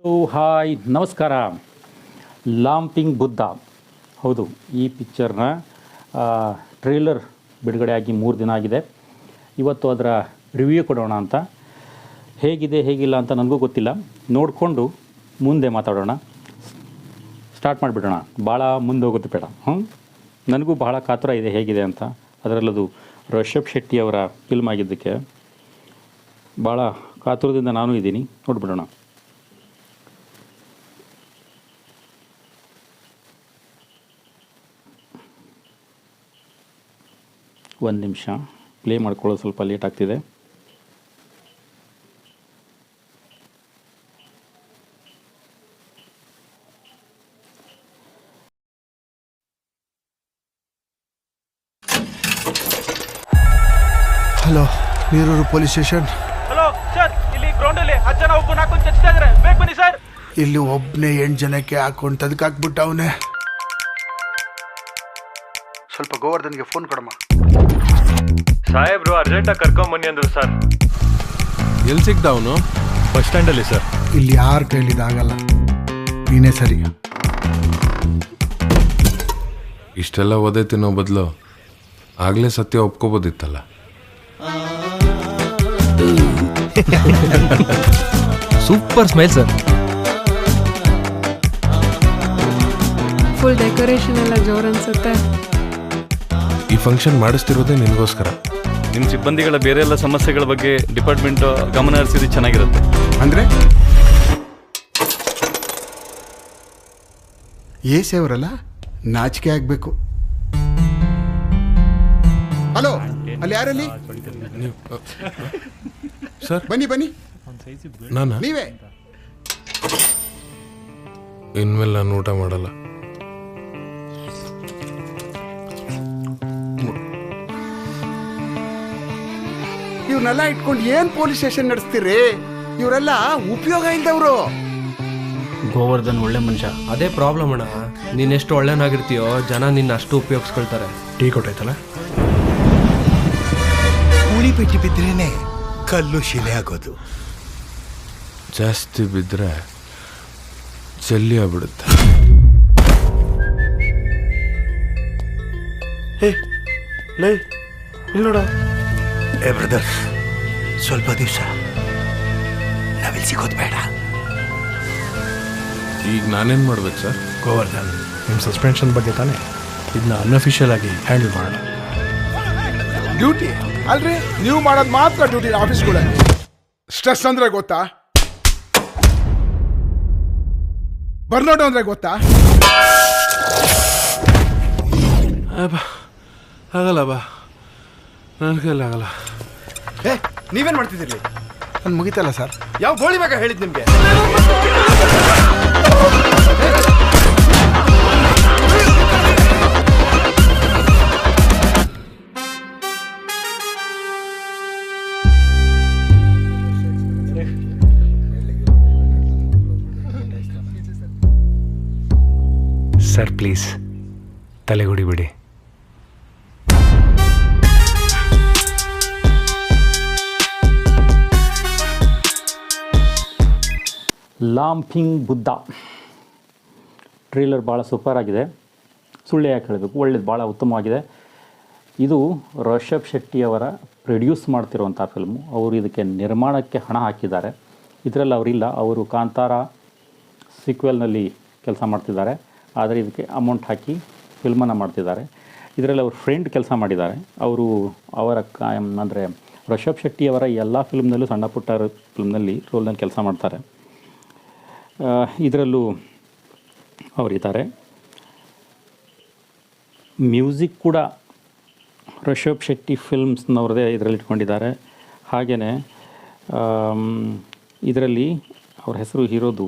Hi ನಮಸ್ಕಾರ. ಲಾಂಪಿಂಗ್ ಬುದ್ಧ, ಹೌದು, ಈ ಪಿಕ್ಚರ್ನ ಟ್ರೇಲರ್ ಬಿಡುಗಡೆಯಾಗಿ 3 ದಿನ ಆಗಿದೆ. ಇವತ್ತು ಅದರ ರಿವ್ಯೂ ಕೊಡೋಣ ಅಂತ. ಹೇಗಿದೆ ಹೇಗಿಲ್ಲ ಅಂತ ನನಗೂ ಗೊತ್ತಿಲ್ಲ, ನೋಡಿಕೊಂಡು ಮುಂದೆ ಮಾತಾಡೋಣ. ಸ್ಟಾರ್ಟ್ ಮಾಡಿಬಿಡೋಣ, ಭಾಳ ಮುಂದೆ ಹೋಗೋದು ಬೇಡ. ನನಗೂ ಬಹಳ ಕಾತುರ ಇದೆ ಹೇಗಿದೆ ಅಂತ. ಅದರಲ್ಲದು ರಿಷಬ್ ಶೆಟ್ಟಿ ಅವರ ಫಿಲ್ಮ್ ಆಗಿದ್ದಕ್ಕೆ ಭಾಳ ಕಾತುರದಿಂದ ನಾನು ಇದ್ದೀನಿ. ನೋಡಿಬಿಡೋಣ. ಒಂದು ನಿಮಿಷ ಪ್ಲೇ ಮಾಡ್ಕೊಳ್ಳೋದು ಸ್ವಲ್ಪ ಲೇಟ್ ಆಗ್ತಿದೆ. Hello, Neeruru police station. Hello sir, ಇಲ್ಲಿ ಗ್ರೌಂಡಲ್ಲಿ 10 ಜನ ಒಬ್ಬನ ಹಾಕೊಂಡು ಚಚ್ತಾ ಇದ್ದಾರೆ, ಬೇಗ ಬನ್ನಿ ಸರ್. ಇಲ್ಲಿ ಒಬ್ಬನೇ 8 ಜನಕ್ಕೆ ಹಾಕೊಂಡು ತದಕಾಕ್ಬಿಟ್ಟ ಅವನೇ. ಸ್ವಲ್ಪ ಗೋವರ್ಧನ್ಗೆ ಫೋನ್ ಕೊಡಮ್ಮ. ಸಾಹೇಬ್ರು ಅರ್ಜೆಂಟಾಗಿ ಕರ್ಕೊಂಬನ್ನಿ ಅಂದರು ಸರ್. ಎಲ್ಲಿ ಸಿಗ್ದ ಅವನು? ಬಸ್ ಸ್ಟ್ಯಾಂಡಲ್ಲಿ ಸರ್. ಇಲ್ಲಿ ಯಾರ ಕೈಲಿದಾಗಲ್ಲ, ನೀನೇ ಸರಿ. ಇಷ್ಟೆಲ್ಲ ಓದೇ ತಿನ್ನೋ ಬದಲು ಆಗಲೇ ಸತ್ಯ ಒಪ್ಕೋಬೋದಿತ್ತಲ್ಲ. Super smile sir. Full decoration ಎಲ್ಲ ಜೋರ್ ಅನ್ಸುತ್ತೆ. ಈ ಫಂಕ್ಷನ್ ಮಾಡಿಸ್ತಿರೋದೇ ನಿನಗೋಸ್ಕರ. ನಿಮ್ಮ ಸಿಬ್ಬಂದಿಗಳ ಬೇರೆ ಎಲ್ಲ ಸಮಸ್ಯೆಗಳ ಬಗ್ಗೆ ಡಿಪಾರ್ಟ್ಮೆಂಟ್ ಗಮನ ಹರಿಸಿದ್ರೆ ಚೆನ್ನಾಗಿರುತ್ತೆ. ಅಂದ್ರೆ ಅವರಲ್ಲ, ನಾಚಿಕೆ ಆಗ್ಬೇಕು. ಹಲೋ, ಅಲ್ಲಿ ಯಾರಲ್ಲಿ? ಸರ್ ಬನ್ನಿ ಬನ್ನಿ, ನಾನು ನೀವೇ. ಇನ್ಮೇಲೆ ನಾನು ಊಟ ಮಾಡಲ್ಲ. ಇವ್ರನ್ನೆಲ್ಲ ಇಟ್ಕೊಂಡು ಏನ್ ಪೊಲೀಸ್ ಸ್ಟೇಷನ್ ನಡೆಸ್ತೀರಿ? ಇವರೆಲ್ಲ ಉಪಯೋಗ ಇಲ್ದವ್ರು. ಗೋವರ್ಧನ್ ಒಳ್ಳೆ ಮನುಷ್ಯ. ಅದೇ ಪ್ರಾಬ್ಲಮ್ ಅಣ್ಣ, ನೀನೆಷ್ಟು ಒಳ್ಳೆನಾಗಿರ್ತೀಯೋ ಜನ ನಿನ್ನ ಅಷ್ಟು ಉಪಯೋಗಿಸ್ಕೊಳ್ತಾರೆ. ಟೀ ಕೊಟ್ಟೈತಲ್ಲ. ಉಳಿ ಪೆಟ್ಟಿ ಬಿದ್ರೇನೆ ಕಲ್ಲು ಶಿಲೆ ಆಗೋದು. ಜಾಸ್ತಿ ಬಿದ್ದರೆ ಜಲ್ಲಿ ಆಗ್ಬಿಡುತ್ತೆ. ನೋಡ ಏ ಬ್ರದರ್, ಸ್ವಲ್ಪ ದಿವಸ ನಾವಿಲ್ಲಿ ಸಿಗೋದು ಬೇಡ. ಈಗ ನಾನೇನು ಮಾಡ್ಬೇಕು ಸರ್? ಗೋವರ್ಧನ್, ನಿಮ್ಮ ಸಸ್ಪೆನ್ಷನ್ ಬಗ್ಗೆ ತಾನೇ ಇದನ್ನ ಅನ್ಅಫಿಷಿಯಲ್ ಆಗಿ ಹ್ಯಾಂಡಲ್ ಮಾಡೋಣ. ಡ್ಯೂಟಿ ಅಲ್ರಿ, ನೀವು ಮಾಡೋದು ಮಾತ್ರ ಡ್ಯೂಟಿ ಆಫೀಸ್ಗಳಲ್ಲಿ. ಸ್ಟ್ರೆಸ್ ಅಂದ್ರೆ ಗೊತ್ತಾ? ಬರ್ನೌಟ್ ಅಂದ್ರೆ ಗೊತ್ತಾ? ಆಗಲ್ಲ ಬಾ, ನನ್ನ ಕೈಲಿ ಆಗಲ್ಲ. ನೀವೇನ್ ಮಾಡ್ತಿದ್ದೀರಿ? ನಾನು ಮುಗಿತಲ್ಲ ಸರ್. ಯಾವ ಗೋಳಿ ಬೇಕಾ ಹೇಳಿದ್ ನಿಮ್ಗೆ? ಸರ್ ಪ್ಲೀಸ್ ತಲೆಗುಡಿ ಬಿಡಿ. ಲಾಂಪಿಂಗ್ ಬುದ್ಧ ಟ್ರೇಲರ್ ಭಾಳ ಸೂಪರ್ ಆಗಿದೆ. ಸುಳ್ಳು ಯಾಕೆ ಹೇಳಬೇಕು, ಒಳ್ಳೇದು, ಭಾಳ ಉತ್ತಮವಾಗಿದೆ. ಇದು ರಿಷಬ್ ಶೆಟ್ಟಿಯವರ ಪ್ರೊಡ್ಯೂಸ್ ಮಾಡ್ತಿರುವಂಥ ಫಿಲ್ಮು. ಅವರು ಇದಕ್ಕೆ ನಿರ್ಮಾಣಕ್ಕೆ ಹಣ ಹಾಕಿದ್ದಾರೆ. ಇದರಲ್ಲಿ ಅವರಿಲ್ಲ, ಅವರು ಕಾಂತಾರ ಸೀಕ್ವೆಲ್ನಲ್ಲಿ ಕೆಲಸ ಮಾಡ್ತಿದ್ದಾರೆ. ಆದರೆ ಇದಕ್ಕೆ ಅಮೌಂಟ್ ಹಾಕಿ ಫಿಲ್ಮನ್ನು ಮಾಡ್ತಿದ್ದಾರೆ. ಇದರಲ್ಲಿ ಅವ್ರ ಫ್ರೆಂಡ್ ಕೆಲಸ ಮಾಡಿದ್ದಾರೆ. ಅವರ ಅಂದರೆ ರಿಷಬ್ ಶೆಟ್ಟಿಯವರ ಎಲ್ಲ ಫಿಲ್ಮ್ನಲ್ಲೂ ಸಣ್ಣ ಪುಟ್ಟ ಫಿಲ್ಮ್ನಲ್ಲಿ ರೋಲ್ನಲ್ಲಿ ಕೆಲಸ ಮಾಡ್ತಾರೆ. ಇದರಲ್ಲೂ ಅವರಿದ್ದಾರೆ. ಮ್ಯೂಸಿಕ್ ಕೂಡ ರಿಷಬ್ ಶೆಟ್ಟಿ ಫಿಲ್ಮ್ಸ್ನವ್ರದ್ದೇ ಇದರಲ್ಲಿ ಇಟ್ಕೊಂಡಿದ್ದಾರೆ. ಹಾಗೆಯೇ ಇದರಲ್ಲಿ ಅವ್ರ ಹೆಸರು ಹೀರೋದು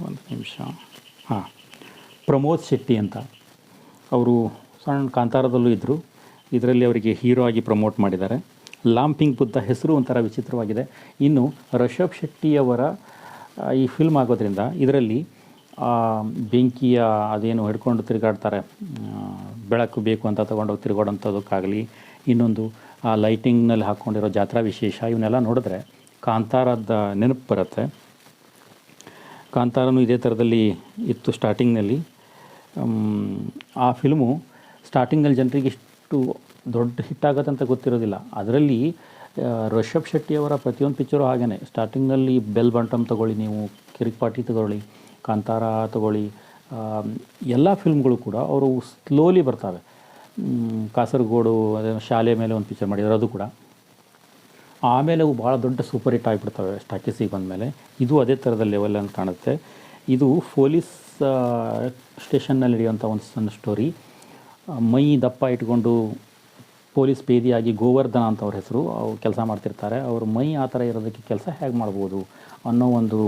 ಒಂದು ನಿಮಿಷ, ಪ್ರಮೋದ್ ಶೆಟ್ಟಿ ಅಂತ. ಅವರು ಸಣ್ಣ ಕಾಂತಾರದಲ್ಲೂ ಇದ್ದರು. ಇದರಲ್ಲಿ ಅವರಿಗೆ ಹೀರೋ ಆಗಿ ಪ್ರಮೋಟ್ ಮಾಡಿದ್ದಾರೆ. ಲಾಂಪಿಂಗ್ ಬುದ್ಧ ಹೆಸರು ಒಂಥರ ವಿಚಿತ್ರವಾಗಿದೆ. ಇನ್ನು ರಿಷಬ್ ಶೆಟ್ಟಿಯವರ ಈ ಫಿಲ್ಮ್ ಆಗೋದ್ರಿಂದ ಇದರಲ್ಲಿ ಬೆಂಕಿಯ ಅದೇನು ಹಿಡ್ಕೊಂಡು ತಿರುಗಾಡ್ತಾರೆ, ಬೆಳಕು ಬೇಕು ಅಂತ ತೊಗೊಂಡೋಗಿ ತಿರುಗಾಡೋಂಥದ್ದಕ್ಕಾಗಲಿ, ಇನ್ನೊಂದು ಆ ಲೈಟಿಂಗ್ನಲ್ಲಿ ಹಾಕ್ಕೊಂಡಿರೋ ಜಾತ್ರಾ ವಿಶೇಷ ಇವನ್ನೆಲ್ಲ ನೋಡಿದ್ರೆ ಕಾಂತಾರದ ನೆನಪು ಬರುತ್ತೆ. ಕಾಂತಾರನೂ ಇದೇ ಥರದಲ್ಲಿ ಇತ್ತು ಸ್ಟಾರ್ಟಿಂಗ್ನಲ್ಲಿ. ಆ ಫಿಲ್ಮು ಸ್ಟಾರ್ಟಿಂಗ್ನಲ್ಲಿ ಜನರಿಗೆ ಇಷ್ಟು ದೊಡ್ಡ ಹಿಟ್ ಆಗುತ್ತೆ ಅಂತ ಗೊತ್ತಿರೋದಿಲ್ಲ. ಅದರಲ್ಲಿ ರಿಷಬ್ ಶೆಟ್ಟಿಯವರ ಪ್ರತಿಯೊಂದು ಪಿಕ್ಚರು ಹಾಗೇ ಸ್ಟಾರ್ಟಿಂಗ್ನಲ್ಲಿ ಬೆಲ್ ಬಂಟಮ್ ತೊಗೊಳ್ಳಿ, ನೀವು ಕಿರಿಕ್ ಪಾಟಿ ತಗೊಳ್ಳಿ, ಕಾಂತಾರ ತಗೊಳ್ಳಿ, ಎಲ್ಲ ಫಿಲ್ಮ್ಗಳು ಕೂಡ ಅವರು ಸ್ಲೋಲಿ ಬರ್ತವೆ. ಕಾಸರಗೋಡು ಅದೇ ಶಾಲೆ ಮೇಲೆ ಒಂದು ಪಿಕ್ಚರ್ ಮಾಡಿದ್ರು, ಅದು ಕೂಡ ಆಮೇಲೆ ಅವು ಭಾಳ ದೊಡ್ಡ ಸೂಪರ್ ಹಿಟ್ ಆಗಿಬಿಡ್ತವೆ ಟಾಕೀಸಿಗೆ ಬಂದಮೇಲೆ. ಇದು ಅದೇ ಥರದ ಲೆವೆಲ್ ಅಂತ ಕಾಣುತ್ತೆ. ಇದು ಪೊಲೀಸ್ ಸ್ಟೇಷನ್ನಲ್ಲಿ ನಡೆಯುವಂಥ ಒಂದು ಸಣ್ಣ ಸ್ಟೋರಿ. ಮೈ ದಪ್ಪ ಇಟ್ಕೊಂಡು ಪೊಲೀಸ್ ಪೇದಿಯಾಗಿ ಗೋವರ್ಧನ ಅಂತ ಅವ್ರ ಹೆಸರು, ಅವ್ರು ಕೆಲಸ ಮಾಡ್ತಿರ್ತಾರೆ. ಅವ್ರ ಮೈ ಆ ಥರ ಇರೋದಕ್ಕೆ ಕೆಲಸ ಹೇಗೆ ಮಾಡ್ಬೋದು ಅನ್ನೋ ಒಂದು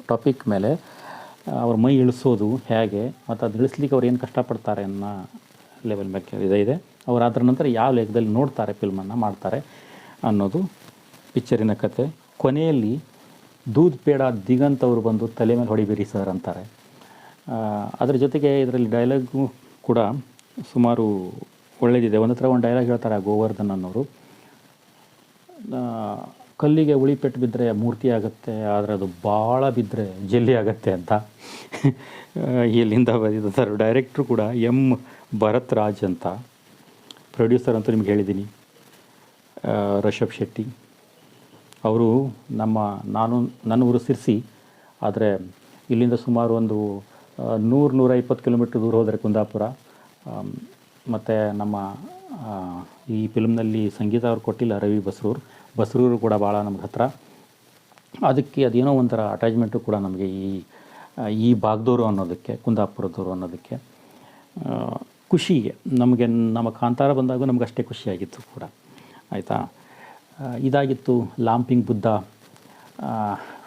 ಟಾಪಿಕ್ ಮೇಲೆ ಅವ್ರ ಮೈ ಇಳಿಸೋದು ಹೇಗೆ ಮತ್ತು ಅದು ಇಳಿಸ್ಲಿಕ್ಕೆ ಅವ್ರು ಏನು ಕಷ್ಟಪಡ್ತಾರೆ ಅನ್ನೋ ಲೆವೆಲ್ ಮೇಲೆ ಇದೆ. ಅವ್ರು ಅದರ ನಂತರ ಯಾವ ಲೆಕ್ಕದಲ್ಲಿ ನೋಡ್ತಾರೆ ಫಿಲ್ಮನ್ನು ಮಾಡ್ತಾರೆ ಅನ್ನೋದು ಪಿಕ್ಚರಿನ ಕತೆ. ಕೊನೆಯಲ್ಲಿ ದೂದ್ ಪೇಡ ದಿಗಂತ್ ಅವರು ಬಂದು ತಲೆ ಮೇಲೆ ಹೊಡಿಬೇರಿ ಸರ್ ಅಂತಾರೆ. ಅದರ ಜೊತೆಗೆ ಇದರಲ್ಲಿ ಡೈಲಾಗು ಕೂಡ ಸುಮಾರು ಒಳ್ಳೆಯದಿದೆ. ಒಂದು ಹತ್ರ ಒಂದು ಡೈಲಾಗ್ ಹೇಳ್ತಾರೆ ಗೋವರ್ಧನ್ ಅನ್ನೋರು, ಕಲ್ಲಿಗೆ ಉಳಿಪೆಟ್ಟು ಬಿದ್ದರೆ ಮೂರ್ತಿ ಆಗುತ್ತೆ, ಆದರೆ ಅದು ಭಾಳ ಬಿದ್ದರೆ ಜಲ್ಲಿ ಆಗುತ್ತೆ ಅಂತ ಇಲ್ಲಿಂದ ಬರೆದಿದ್ದಾರೆ. ಡೈರೆಕ್ಟ್ರು ಕೂಡ ಎಂ ಭರತ್ ರಾಜ್ ಅಂತ, ಪ್ರೊಡ್ಯೂಸರ್ ಅಂತೂ ನಿಮ್ಗೆ ಹೇಳಿದ್ದೀನಿ ರಿಷಬ್ ಶೆಟ್ಟಿ. ಅವರು ನನ್ನ ಊರು ಸಿರ್ಸಿ, ಆದರೆ ಇಲ್ಲಿಂದ ಸುಮಾರು ಒಂದು 100-120 ಕಿಲೋಮೀಟ್ರ್ ದೂರ ಹೋದರೆ ಕುಂದಾಪುರ. ಮತ್ತು ನಮ್ಮ ಈ ಫಿಲ್ಮ್ನಲ್ಲಿ ಸಂಗೀತ ಅವ್ರು ಕೊಟ್ಟಿಲ್ಲ, ರವಿ ಬಸ್ರೂರು ಕೂಡ ಭಾಳ ನಮ್ಗೆ ಹತ್ರ. ಅದಕ್ಕೆ ಅದೇನೋ ಒಂಥರ ಅಟ್ಯಾಚ್ಮೆಂಟು ಕೂಡ ನಮಗೆ ಈ ಭಾಗದವರು ಅನ್ನೋದಕ್ಕೆ, ಕುಂದಾಪುರದವರು ಅನ್ನೋದಕ್ಕೆ ಖುಷಿಗೆ. ನಮಗೆ ನಮ್ಮ ಕಾಂತಾರ ಬಂದಾಗ ನಮ್ಗೆ ಅಷ್ಟೇ ಖುಷಿಯಾಗಿತ್ತು ಕೂಡ. ಆಯಿತಾ, ಇದಾಗಿತ್ತು ಲಾಂಪಿಂಗ್ ಬುದ್ಧ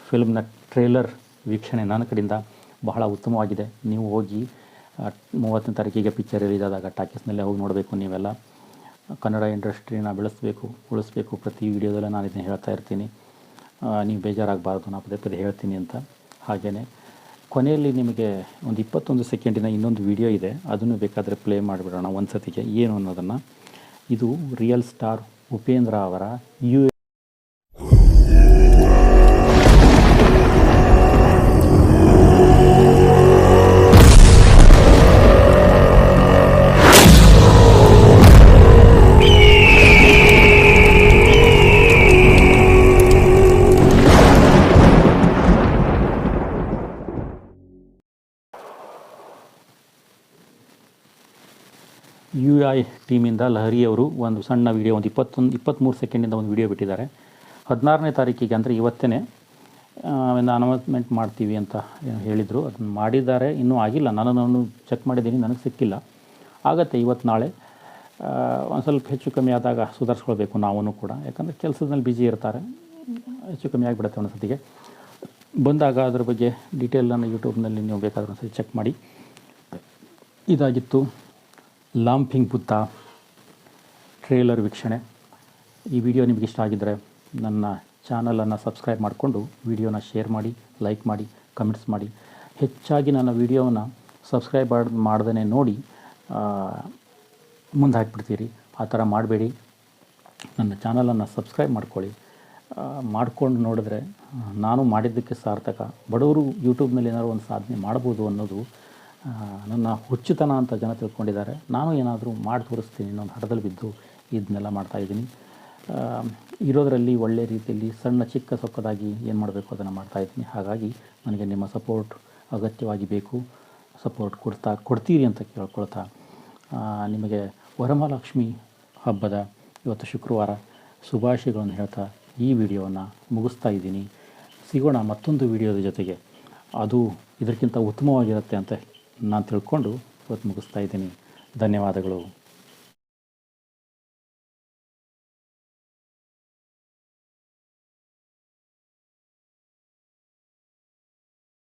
ಫಿಲ್ಮ್ನ ಟ್ರೇಲರ್ ವೀಕ್ಷಣೆ. ನನ್ನ ಕಡೆಯಿಂದ ಬಹಳ ಉತ್ತಮವಾಗಿದೆ. ನೀವು ಹೋಗಿ 30ನೇ ತಾರೀಕಿಗೆ ಪಿಕ್ಚರ್ ರಿಲೀಸ್ ಆದಾಗ ಟಾಕೀಸ್ನಲ್ಲೇ ಹೋಗಿ ನೋಡಬೇಕು. ನೀವೆಲ್ಲ ಕನ್ನಡ ಇಂಡಸ್ಟ್ರಿನ ಬೆಳೆಸಬೇಕು, ಉಳಿಸ್ಬೇಕು. ಪ್ರತಿ ವಿಡಿಯೋದಲ್ಲೇ ನಾನು ಇದನ್ನು ಹೇಳ್ತಾ ಇರ್ತೀನಿ, ನೀವು ಬೇಜಾರಾಗಬಾರ್ದು, ನಾನು ಪದೇ ಪದೇ ಹೇಳ್ತೀನಿ ಅಂತ. ಹಾಗೆಯೇ ಕೊನೆಯಲ್ಲಿ ನಿಮಗೆ ಒಂದು 21 ಸೆಕೆಂಡಿನ ಇನ್ನೊಂದು ವಿಡಿಯೋ ಇದೆ, ಅದನ್ನು ಬೇಕಾದರೆ ಪ್ಲೇ ಮಾಡಿಬಿಡೋಣ ಒಂದು ಸತಿಗೆ ಏನು ಅನ್ನೋದನ್ನು. ಇದು ರಿಯಲ್ ಸ್ಟಾರ್ ಉಪೇಂದ್ರ ಅವರ UI ಟೀಮಿಂದ ಲಹರಿ ಅವರು ಒಂದು ಸಣ್ಣ ವಿಡಿಯೋ, ಒಂದು 23 ಸೆಕೆಂಡಿಂದ ಒಂದು ವಿಡಿಯೋ ಬಿಟ್ಟಿದ್ದಾರೆ. 16ನೇ ತಾರೀಕಿಗೆ ಅಂದರೆ ಇವತ್ತೇ ಒಂದು ಅನೌನ್ಸ್ಮೆಂಟ್ ಮಾಡ್ತೀವಿ ಅಂತ ಹೇಳಿದರು. ಅದನ್ನು ಮಾಡಿದ್ದಾರೆ, ಇನ್ನೂ ಆಗಿಲ್ಲ. ನಾನು ಚೆಕ್ ಮಾಡಿದ್ದೀನಿ, ನನಗೆ ಸಿಕ್ಕಿಲ್ಲ. ಆಗತ್ತೆ ಇವತ್ತು ನಾಳೆ. ಒಂದು ಸ್ವಲ್ಪ ಹೆಚ್ಚು ಕಮ್ಮಿ ಆದಾಗ ಸುಧಾರಿಸ್ಕೊಳ್ಬೇಕು ನಾವು ಕೂಡ, ಯಾಕಂದರೆ ಕೆಲಸದಲ್ಲಿ ಬ್ಯುಸಿ ಇರ್ತಾರೆ, ಹೆಚ್ಚು ಕಮ್ಮಿ ಆಗಿಬಿಡುತ್ತೆ ಒಂದು ಸತಿಗೆ. ಬಂದಾಗ ಅದ್ರ ಬಗ್ಗೆ ಡೀಟೇಲನ್ನು ಯೂಟ್ಯೂಬ್ನಲ್ಲಿ ನೀವು ಬೇಕಾದ್ರೆ ಒಂದು ಸತಿ ಚೆಕ್ ಮಾಡಿ. ಇದಾಗಿತ್ತು ಲಾಂಪಿಂಗ್ ಬುದ್ಧ ಟ್ರೇಲರ್ ವೀಕ್ಷಣೆ. ಈ ವಿಡಿಯೋ ನಿಮಗೆ ಇಷ್ಟ ಆಗಿದ್ದರೆ ನನ್ನ ಚಾನಲನ್ನು ಸಬ್ಸ್ಕ್ರೈಬ್ ಮಾಡಿಕೊಂಡು ವಿಡಿಯೋನ ಶೇರ್ ಮಾಡಿ, ಲೈಕ್ ಮಾಡಿ, ಕಮೆಂಟ್ಸ್ ಮಾಡಿ. ಹೆಚ್ಚಾಗಿ ನನ್ನ ವಿಡಿಯೋನ ಸಬ್ಸ್ಕ್ರೈಬ್ ಮಾಡ್ದೇ ನೋಡಿ ಮುಂದೆ ಹಾಕಿಬಿಡ್ತೀರಿ. ಆ ಥರ ಮಾಡಬೇಡಿ. ನನ್ನ ಚಾನಲನ್ನು ಸಬ್ಸ್ಕ್ರೈಬ್ ಮಾಡ್ಕೊಳ್ಳಿ. ಮಾಡ್ಕೊಂಡು ನೋಡಿದ್ರೆ ನಾನು ಮಾಡಿದ್ದಕ್ಕೆ ಸಾರ್ಥಕ. ಬಡವರು ಯೂಟ್ಯೂಬ್ನಲ್ಲಿ ಏನಾದ್ರು ಒಂದು ಸಾಧನೆ ಮಾಡ್ಬೋದು ಅನ್ನೋದು ನನ್ನ ಹುಚ್ಚುತನ ಅಂತ ಜನ ತಿಳ್ಕೊಂಡಿದ್ದಾರೆ. ನಾನು ಏನಾದರೂ ಮಾಡಿ ತೋರಿಸ್ತೀನಿ, ಇನ್ನೊಂದು ಹಠದಲ್ಲಿ ಬಿದ್ದು ಇದನ್ನೆಲ್ಲ ಮಾಡ್ತಾಯಿದ್ದೀನಿ. ಇರೋದರಲ್ಲಿ ಒಳ್ಳೆಯ ರೀತಿಯಲ್ಲಿ ಸಣ್ಣ ಚಿಕ್ಕ ಸೊಕ್ಕದಾಗಿ ಏನು ಮಾಡಬೇಕು ಅದನ್ನು ಮಾಡ್ತಾಯಿದ್ದೀನಿ. ಹಾಗಾಗಿ ನನಗೆ ನಿಮ್ಮ ಸಪೋರ್ಟ್ ಅಗತ್ಯವಾಗಿ ಬೇಕು. ಸಪೋರ್ಟ್ ಕೊಡ್ತೀರಿ ಅಂತ ಕೇಳ್ಕೊಳ್ತಾ, ನಿಮಗೆ ವರಮಹಾಲಕ್ಷ್ಮಿ ಹಬ್ಬದ ಇವತ್ತು ಶುಕ್ರವಾರ ಶುಭಾಶಯಗಳನ್ನು ಹೇಳ್ತಾ ಈ ವಿಡಿಯೋವನ್ನು ಮುಗಿಸ್ತಾ ಇದ್ದೀನಿ. ಸಿಗೋಣ ಮತ್ತೊಂದು ವಿಡಿಯೋದ ಜೊತೆಗೆ, ಅದು ಇದಕ್ಕಿಂತ ಉತ್ತಮವಾಗಿರುತ್ತೆ ಅಂತ ನಾನು ತಿಳ್ಕೊಂಡು ಇವತ್ತು ಮುಗಿಸ್ತಾ ಇದ್ದೀನಿ. ಧನ್ಯವಾದಗಳು.